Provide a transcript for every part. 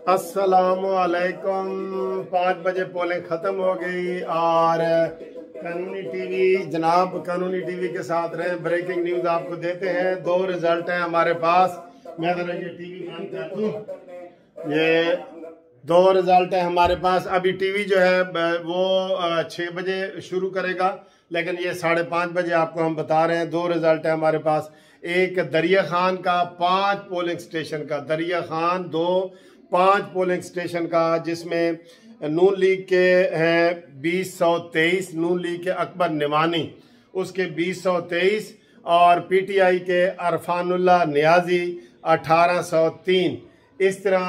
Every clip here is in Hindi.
अस्सलामुअलैकुम। 5 बजे पोलिंग ख़त्म हो गई और कानूनी टीवी जनाब कानूनी टीवी के साथ रहे। ब्रेकिंग न्यूज़ आपको देते हैं। 2 रिजल्ट हैं हमारे पास। मैं ज़रा ये टीवी बंद कर दूँ। ये 2 रिजल्ट हैं हमारे पास। अभी टीवी जो है वो 6 बजे शुरू करेगा, लेकिन ये 5:30 बजे आपको हम बता रहे हैं। 2 रिजल्ट है हमारे पास। एक दरिया खान का 5 पोलिंग स्टेशन का, दरिया खान 5 पोलिंग स्टेशन का, जिसमें नून लीग के हैं 2023, नून लीग के अकबर निवानी उसके 2023 और पीटीआई के अरफानुल्लाह नियाजी 1803। इस तरह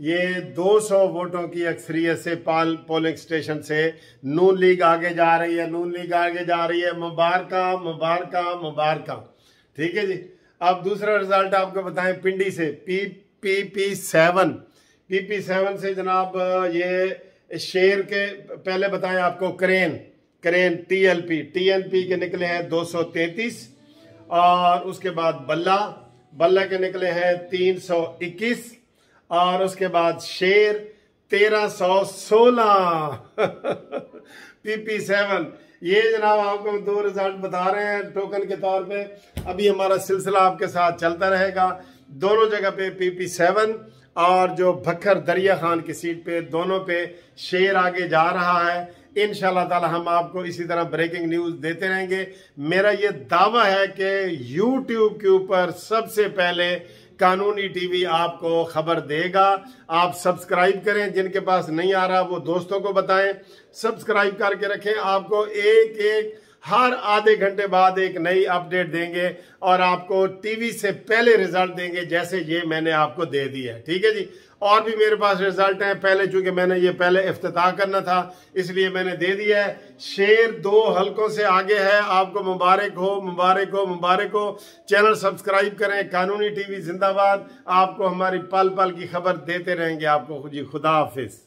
ये 200 वोटों की अक्सरियत से पोलिंग स्टेशन से नून लीग आगे जा रही है। नून लीग आगे जा रही है। मुबारका मुबारका मुबारका। ठीक है जी। अब दूसरा रिजल्ट आपको बताएं पिंडी से PP7 से जनाब ये शेर के पहले बताएं आपको क्रेन TNP के निकले हैं 233 और उसके बाद बल्ला के निकले हैं 321 और उसके बाद शेर 1316 PP7। ये जनाब आपको 2 रिजल्ट बता रहे हैं टोकन के तौर पे। अभी हमारा सिलसिला आपके साथ चलता रहेगा। दोनों जगह पे PP7 और जो भक्खर दरिया खान की सीट पे, दोनों पे शेर आगे जा रहा है। इंशाल्लाह ताला हम आपको इसी तरह ब्रेकिंग न्यूज़ देते रहेंगे। मेरा ये दावा है कि YouTube के ऊपर सबसे पहले कानूनी टीवी आपको खबर देगा। आप सब्सक्राइब करें, जिनके पास नहीं आ रहा वो दोस्तों को बताएं, सब्सक्राइब करके रखें। आपको एक हर आधे घंटे बाद एक नई अपडेट देंगे और आपको टीवी से पहले रिजल्ट देंगे, जैसे ये मैंने आपको दे दिया है। ठीक है जी। और भी मेरे पास रिजल्ट हैं। पहले चूंकि मैंने ये पहले इफ्तिताह करना था, इसलिए मैंने दे दिया है। शेर 2 हलकों से आगे है। आपको मुबारक हो, मुबारक हो, मुबारक हो। चैनल सब्सक्राइब करें। कानूनी टीवी जिंदाबाद। आपको हमारी पल पल की खबर देते रहेंगे। आपको जी खुदा हाफिज।